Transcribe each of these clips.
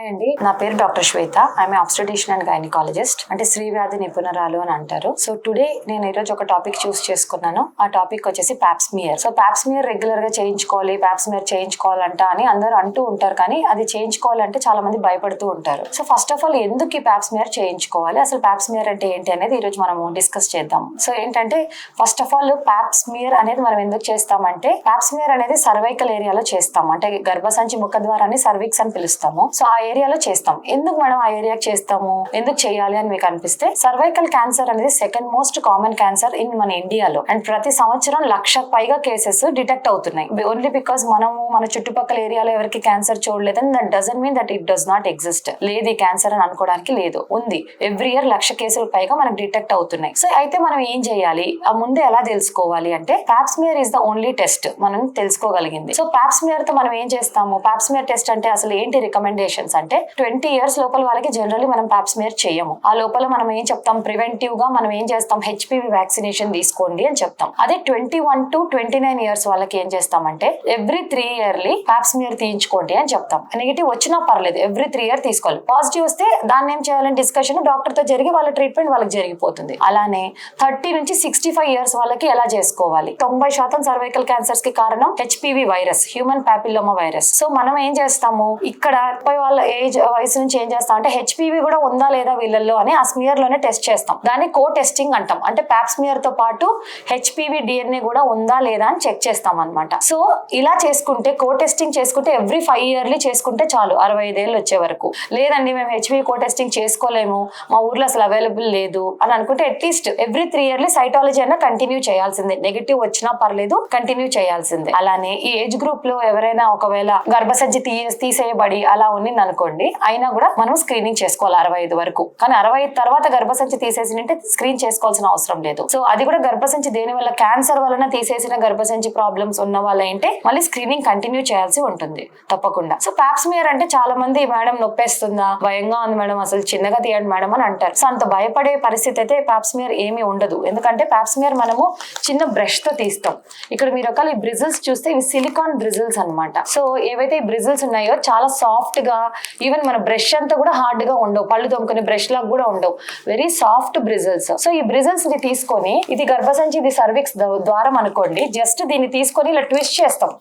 Hi అండి, నా పేరు doctor Shweta. I'm obstetrician and gynaecologist, అంటే స్త్రీ వ్యాధి నిపుణురాలు అని అంటారు. సో టుడే నేను ఈరోజు ఒక టాపిక్ చూస్ చేసుకున్నాను. ఆ టాపిక్ వచ్చేసి పాప్స్మియర్. సో పాప్స్మియర్ రెగ్యులర్ గా చేయించుకోవాలి, పాప్స్మియర్ చేయించుకోవాలంట అని అందరూ అంటూ ఉంటారు, కానీ అది చేయించుకోవాలంటే చాలా మంది భయపడుతూ ఉంటారు. సో ఫస్ట్ ఆఫ్ ఆల్ ఎందుకు ఈ పాప్స్మియర్ చేయించుకోవాలి, అసలు పాప్స్మియర్ అంటే ఏంటి అనేది ఈరోజు మనము డిస్కస్ చేద్దాం. సో ఏంటంటే ఫస్ట్ ఆఫ్ ఆల్ పాప్స్మియర్ అనేది మనం ఎందుకు చేస్తామంటే, పాప్స్మియర్ అనేది సర్వైకల్ ఏరియాలో చేస్తాం, అంటే గర్భసంచి ముఖద్వారాన్ని సర్విక్స్ అని పిలుస్తాము. సో ఆ ఏరియాలో చేస్తాం. ఎందుకు మనం ఆ ఏరియా చేస్తాము, ఎందుకు చేయాలి అని మీకు అనిపిస్తే, సర్వైకల్ క్యాన్సర్ అనేది second most common cancer in మన ఇండియాలో. అండ్ ప్రతి సంవత్సరం 1,00,000 పైగా కేసెస్ డిటెక్ట్ అవుతున్నాయి. ఓన్లీ బికాస్ మనము మన చుట్టుపక్కల ఏరియాలో ఎవరికి క్యాన్సర్ చూడలేదని that doesn't mean that it does not exist. లేదు ఈ క్యాన్సర్ అని అనుకోవడానికి లేదు, ఉంది. ఎవ్రీ ఇయర్ 1,00,000 కేసులు పైగా మనకు డిటెక్ట్ అవుతున్నాయి. సో అయితే మనం ఏం చేయాలి, ఆ ముందే ఎలా తెలుసుకోవాలి అంటే, Pap smear is the only test మనం తెలుసుకోగలిగింది. సో పాప్స్మియర్ తో మనం ఏం చేస్తాము, పాప్స్మియర్ టెస్ట్ అంటే అసలు ఏంటి రికమెండేషన్స్ అంటే, 20 years లోపల వాళ్ళకి జనరల్లీ మనం పాప్స్మియర్ చేయము. ఆ లోపల మనం ఏం చెప్తాం, ప్రివెంటివ్ గా మనం ఏం చేస్తాం, హెచ్పివి వ్యాక్సినేషన్ తీసుకోండి అని చెప్తాం. అదే 21 to 29 years వాళ్ళకి ఏం చేస్తామంటే, ఎవ్రీ 3 yearly పాప్స్మియర్ తీయించుకోండి అని చెప్తాం. నెగిటివ్ వచ్చినా పర్లేదు, ఎవ్రీ 3 year తీసుకోవాలి. పాజిటివ్ వస్తే దాన్ని ఏం చేయాలని డిస్కషన్ డాక్టర్ తో జరిగి వాళ్ళ ట్రీట్మెంట్ వాళ్ళకి జరిగిపోతుంది. అలానే 30 నుంచి 65 years వాళ్ళకి ఎలా చేసుకోవాలి. 90% సర్వైకల్ క్యాన్సర్స్ కి కారణం HPV virus, human papilloma virus. So మనం ఏం చేస్తాము, ఇక్కడ వాళ్ళ ఏజ్ వయసు నుంచి ఏం చేస్తాం అంటే, హెచ్పివి కూడా ఉందా లేదా వీళ్ళల్లో అని ఆ స్మియర్ లోనే టెస్ట్ చేస్తాం. దాన్ని కో టెస్టింగ్ అంటాం. అంటే పాప్స్మియర్ తో పాటు హెచ్పివి డిఎన్ఏ కూడా ఉందా లేదా అని చెక్ చేస్తాం అనమాట. సో ఇలా చేసుకుంటే, కో టెస్టింగ్ చేసుకుంటే ఎవ్రీ 5 yearly చేసుకుంటే చాలు, 65 ఏళ్ళు వచ్చే వరకు. లేదండి మేము హెచ్పివి కో టెస్టింగ్ చేసుకోలేము, మా ఊర్లో అసలు అవైలబుల్ లేదు అని అనుకుంటే, అట్లీస్ట్ ఎవ్రీ 3 yearly సైటాలజీ అయినా కంటిన్యూ చేయాల్సిందే. నెగిటివ్ వచ్చినా పర్లేదు, కంటిన్యూ చేయాల్సిందే. అలానే ఈ ఏజ్ గ్రూప్ లో ఎవరైనా ఒకవేళ గర్భసంచి తీసేయబడి అలా ఉన్నింది అనుకోండి, అయినా కూడా మనం స్క్రీనింగ్ చేసుకోవాలి 65 వరకు. కానీ 65 తర్వాత గర్భసంచి తీసేసినంటే స్క్రీన్ చేసుకోవాల్సిన అవసరం లేదు. సో అది కూడా గర్భసంచి దేని వల్ల, క్యాన్సర్ వలన తీసేసిన గర్భసంచి ప్రాబ్లమ్స్ ఉన్న వాళ్ళంటే మళ్ళీ స్క్రీనింగ్ కంటిన్యూ చేయాల్సి ఉంటుంది తప్పకుండా. సో పాప్స్మియర్ అంటే చాలా మంది, మేడం నొప్పేస్తుందా, భయంగా ఉంది మేడం, అసలు చిన్నగా తీయండి మేడం అని అంటారు. సో అంత భయపడే పరిస్థితి అయితే పాప్స్మియర్ ఏమీ ఉండదు. ఎందుకంటే పాప్స్మియర్ మనము చిన్న బ్రష్ తో తీస్తాం. ఇక్కడ మీరు ఒకవేళ ఈ బ్రిజిల్స్ చూస్తే, ఇవి సిలికాన్ బ్రిజిల్స్ అనమాట. సో ఏవైతే ఈ బ్రిజిల్స్ ఉన్నాయో చాలా సాఫ్ట్ గా, ఈవెన్ మన బ్రష్ అంతా కూడా హార్డ్ గా ఉండవు, పళ్ళు తోముకునే బ్రష్ లాగా కూడా ఉండవు, వెరీ సాఫ్ట్ బ్రిజిల్స్. సో ఈ బ్రిజిల్స్ ని తీసుకొని, ఇది గర్భసంచి, ఇది సర్విక్స్ ద్వారం అనుకోండి, జస్ట్ దీన్ని తీసుకొని ఇలా ట్విస్ట్ చేస్తాం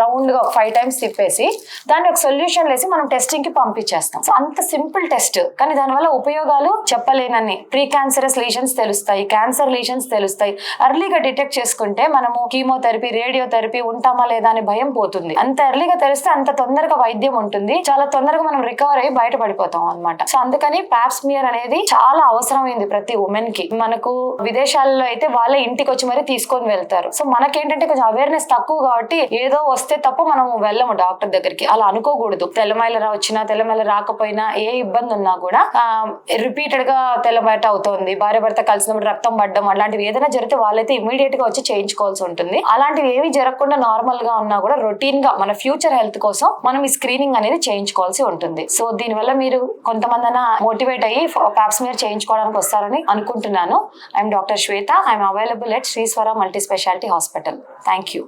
రౌండ్ గా 5 times తిప్పేసి, దాన్ని ఒక సొల్యూషన్ వేసి మనం టెస్టింగ్ కి పంపించేస్తాం. సో అంత సింపుల్ టెస్ట్, కానీ దానివల్ల ఉపయోగాలు చెప్పలేనన్ని. ప్రీ క్యాన్సరస్ లీషన్స్ తెలుస్తాయి, క్యాన్సర్ లీషన్స్ తెలుస్తాయి. ఎర్లీగా డిటెక్ట్ చేసుకుంటే మనము కీమోథెరపీ, రేడియోథెరపీ ఉంటామా లేదా అని భయం పోతుంది. అంత ఎర్లీగా తెలిస్తే అంత తొందరగా వైద్యం ఉంటుంది, చాలా తొందరగా మనం రికవర్ అయ్యి బయటపడిపోతాం అనమాట. సో అందుకని పాప్స్మియర్ అనేది చాలా అవసరమైంది ప్రతి ఉమెన్ కి. మనకు విదేశాల్లో అయితే వాళ్ళే ఇంటికి వచ్చి మరి తీసుకొని వెళ్తారు. సో మనకేంటంటే కొంచెం అవేర్నెస్ తక్కువ కాబట్టి ఏదో వస్తే తప్ప మనం వెళ్ళము డాక్టర్ దగ్గరికి, అలా అనుకోకూడదు. తెల్లమైల వచ్చినా, తెల్లమైల రాకపోయినా, ఏ ఇబ్బంది ఉన్నా కూడా రిపీటెడ్ గా తెల్లబయట అవుతుంది, భార్య భర్త కలిసినప్పుడు రక్తం పడ్డం అలాంటివి ఏదైనా జరిగితే వాళ్ళైతే ఇమీడియట్ గా వచ్చి చేయించుకోవాల్సి ఉంటుంది. అలాంటివి ఏమి జరగకుండా నార్మల్ గా ఉన్నా కూడా రొటీన్ గా మన ఫ్యూచర్ హెల్త్ కోసం మనం ఈ స్క్రీనింగ్ అనేది చేయించుకోవాల్సి ఉంటుంది. సో దీనివల్ల మీరు కొంతమంది మోటివేట్ అయ్యి పాప్స్మియర్ చేయించుకోవడానికి వస్తారని అనుకుంటున్నాను. I'm doctor Shweta. I'm available at శ్రీస్వర multi speciality hospital. Thank you.